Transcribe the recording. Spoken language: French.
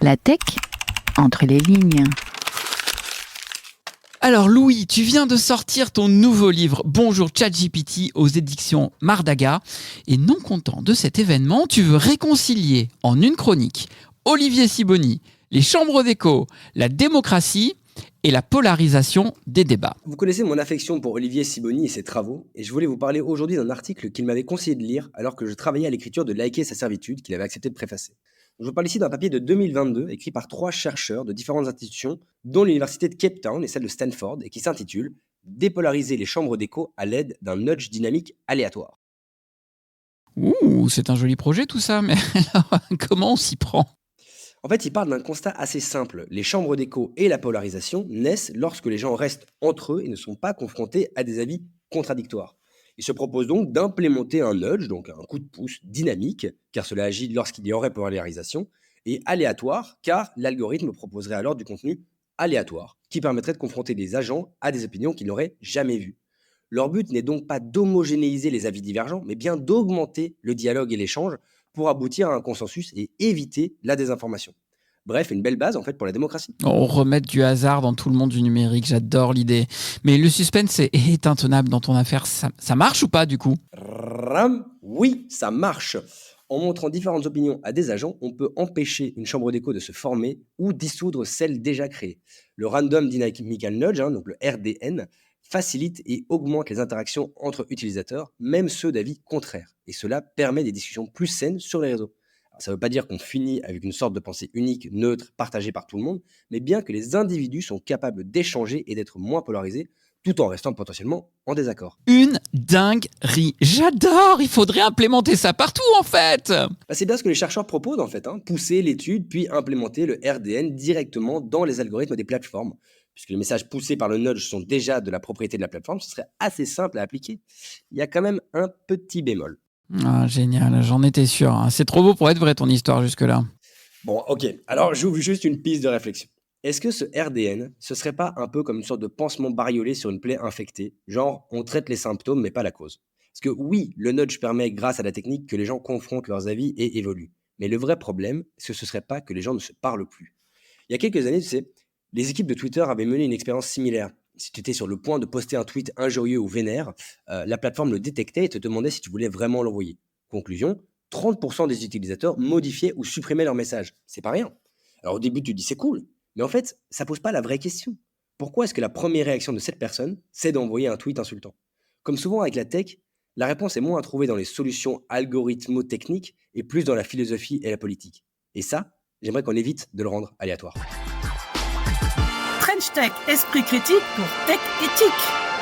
La tech, entre les lignes. Alors Louis, tu viens de sortir ton nouveau livre Bonjour ChatGPT aux éditions Mardaga. Et non content de cet événement, tu veux réconcilier en une chronique Olivier Sibony, les chambres d'écho, la démocratie et la polarisation des débats. Vous connaissez mon affection pour Olivier Sibony et ses travaux, et je voulais vous parler aujourd'hui d'un article qu'il m'avait conseillé de lire alors que je travaillais à l'écriture de Liker sa servitude qu'il avait accepté de préfacer. Je vous parle ici d'un papier de 2022 écrit par 3 chercheurs de différentes institutions, dont l'université de Cape Town et celle de Stanford, et qui s'intitule « Dépolariser les chambres d'écho à l'aide d'un nudge dynamique aléatoire ». Ouh, c'est un joli projet tout ça, mais alors, comment on s'y prend ? En fait, il parle d'un constat assez simple. Les chambres d'écho et la polarisation naissent lorsque les gens restent entre eux et ne sont pas confrontés à des avis contradictoires. Il se propose donc d'implémenter un nudge, donc un coup de pouce dynamique, car cela agit lorsqu'il y aurait polarisation, et aléatoire, car l'algorithme proposerait alors du contenu aléatoire, qui permettrait de confronter des agents à des opinions qu'ils n'auraient jamais vues. Leur but n'est donc pas d'homogénéiser les avis divergents, mais bien d'augmenter le dialogue et l'échange pour aboutir à un consensus et éviter la désinformation. Bref, une belle base en fait pour la démocratie. On remet du hasard dans tout le monde du numérique, j'adore l'idée. Mais le suspense est intenable dans ton affaire, ça marche ou pas du coup ? Oui, ça marche. En montrant différentes opinions à des agents, on peut empêcher une chambre d'écho de se former ou dissoudre celle déjà créée. Le Random Dynamical Nudge, donc le RDN, facilite et augmente les interactions entre utilisateurs, même ceux d'avis contraires. Et cela permet des discussions plus saines sur les réseaux. Alors, ça ne veut pas dire qu'on finit avec une sorte de pensée unique, neutre, partagée par tout le monde, mais bien que les individus sont capables d'échanger et d'être moins polarisés, tout en restant potentiellement en désaccord. Une dinguerie. J'adore, il faudrait implémenter ça partout en fait. C'est bien ce que les chercheurs proposent en fait, pousser l'étude puis implémenter le RDN directement dans les algorithmes des plateformes. Puisque les messages poussés par le nudge sont déjà de la propriété de la plateforme, ce serait assez simple à appliquer. Il y a quand même un petit bémol. Ah, génial, j'en étais sûr. C'est trop beau pour être vrai ton histoire jusque-là. Bon, ok, alors j'ouvre juste une piste de réflexion. Est-ce que ce RDN, ce serait pas un peu comme une sorte de pansement bariolé sur une plaie infectée? Genre, on traite les symptômes mais pas la cause. Parce que oui, le nudge permet, grâce à la technique, que les gens confrontent leurs avis et évoluent. Mais le vrai problème, ce serait pas que les gens ne se parlent plus. Il y a quelques années, tu sais, les équipes de Twitter avaient mené une expérience similaire. Si tu étais sur le point de poster un tweet injurieux ou vénère, la plateforme le détectait et te demandait si tu voulais vraiment l'envoyer. Conclusion, 30% des utilisateurs modifiaient ou supprimaient leur message. C'est pas rien. Alors au début, tu te dis c'est cool, mais en fait, ça pose pas la vraie question. Pourquoi est-ce que la première réaction de cette personne, c'est d'envoyer un tweet insultant? Comme souvent avec la tech, la réponse est moins à trouver dans les solutions algorithmo-techniques et plus dans la philosophie et la politique. Et ça, j'aimerais qu'on évite de le rendre aléatoire. French Tech, esprit critique pour tech éthique.